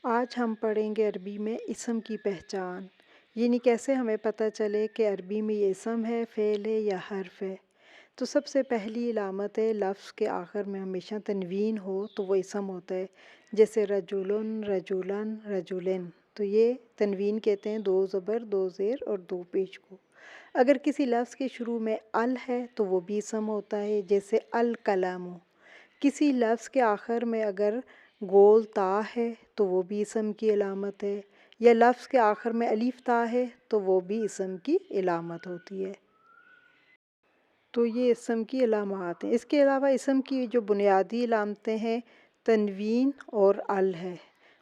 آج ہم پڑھیں گے عربی میں اسم کی پہچان، یعنی کیسے ہمیں پتہ چلے کہ عربی میں یہ اسم ہے، فعل ہے یا حرف ہے۔ تو سب سے پہلی علامت ہے لفظ کے آخر میں ہمیشہ تنوین ہو تو وہ اسم ہوتا ہے، جیسے رجل، رجلن، رجلن۔ تو یہ تنوین کہتے ہیں دو زبر، دو زیر اور دو پیش کو۔ اگر کسی لفظ کے شروع میں ال ہے تو وہ بھی اسم ہوتا ہے، جیسے القلم۔ کسی لفظ کے آخر میں اگر گول تا ہے تو وہ بھی اسم کی علامت ہے، یا لفظ کے آخر میں الف تا ہے تو وہ بھی اسم کی علامت ہوتی ہے۔ تو یہ اسم کی علامات ہیں۔ اس کے علاوہ اسم کی جو بنیادی علامتیں ہیں تنوین اور ال ہے۔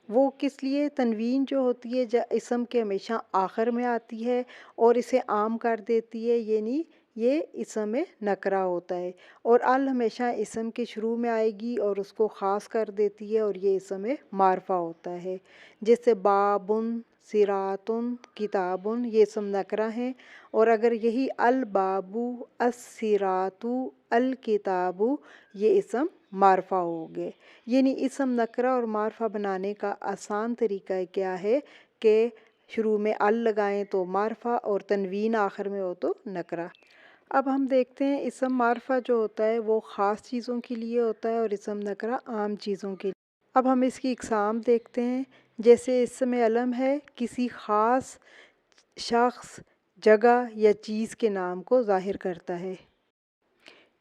وہ کس لیے؟ تنوین جو ہوتی ہے اسم کے ہمیشہ آخر میں آتی ہے اور اسے عام کر دیتی ہے، یعنی یہ اسم نکرہ ہوتا ہے، اور ال ہمیشہ اسم کے شروع میں آئے گی اور اس کو خاص کر دیتی ہے اور یہ اسم معرفہ ہوتا ہے، جیسے بابن، صراطن، کتابن، یہ اسم نکرہ ہیں، اور اگر یہی البابو، الصراطو، الکتابو یہ اسم معرفہ ہو گئے۔ یعنی اسم نکرہ اور معرفہ بنانے کا آسان طریقہ کیا ہے کہ شروع میں ال لگائیں تو معرفہ اور تنوین آخر میں ہو تو نکرہ۔ اب ہم دیکھتے ہیں اسم معرفہ جو ہوتا ہے وہ خاص چیزوں کے لیے ہوتا ہے اور اسم نکرہ عام چیزوں کے لیے۔ اب ہم اس کی اقسام دیکھتے ہیں، جیسے اسم علم ہے، کسی خاص شخص، جگہ یا چیز کے نام کو ظاہر کرتا ہے۔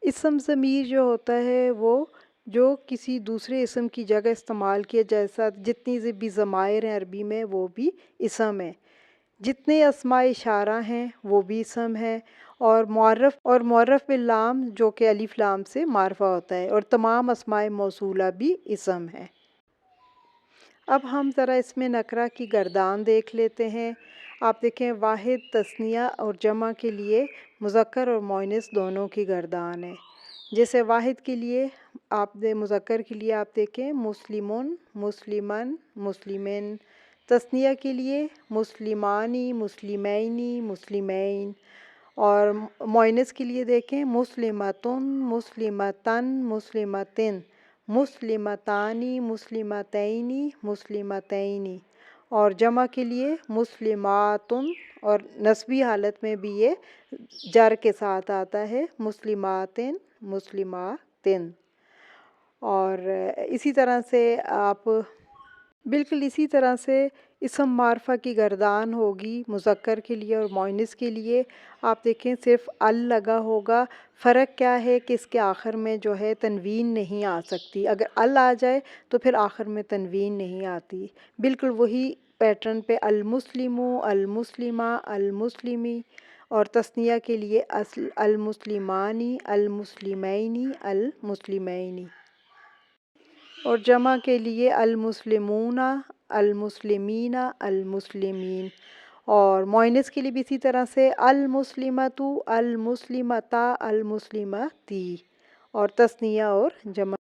اسم ضمیر جو ہوتا ہے وہ جو کسی دوسرے اسم کی جگہ استعمال کیا، جیسا جتنی بھی ضمائر ہیں عربی میں وہ بھی اسم ہے، جتنے اسماء اشارہ ہیں وہ بھی اسم ہے، اور معرف باللام جو کہ الف لام سے معرفہ ہوتا ہے، اور تمام اسماء موصولہ بھی اسم ہے۔ اب ہم ذرا اس میں نکرہ کی گردان دیکھ لیتے ہیں۔ آپ دیکھیں واحد، تثنیہ اور جمع کے لیے مذکر اور مؤنث دونوں کی گردان ہے۔ جیسے واحد کے لیے مذکر کے لیے آپ دیکھیں مسلمون، مسلمن، مسلمین۔ تثنیہ کے لیے مسلمانی، مسلمینی، مسلمین، اور مؤنث کے لیے دیکھیں مسلمتن، مسلمتن، مسلمتن، مسلمتانی، مسلمتینی، مسلمتینی، اور جمع کے لیے مسلماتن، اور نسبی حالت میں بھی یہ جر کے ساتھ آتا ہے مسلماتن، مسلماتن۔ اور اسی طرح سے بالکل اسی طرح سے اسم معرفہ کی گردان ہوگی مذکر کے لیے اور مؤنث کے لیے۔ آپ دیکھیں صرف ال لگا ہوگا، فرق کیا ہے کہ اس کے آخر میں جو ہے تنوین نہیں آ سکتی، اگر ال آ جائے تو پھر آخر میں تنوین نہیں آتی۔ بالکل وہی پیٹرن پہ المسلمو، المسلمہ، المسلمی، اور تثنیہ کے لیے المسلمانی، المسلمینی، المسلمینی، اور جمع کے لیے المسلمون، المسلمین، المسلمین، اور مؤنث کے لیے بھی اسی طرح سے المسلمۃ، المسلمتا، المسلمتی، اور تثنیہ اور جمع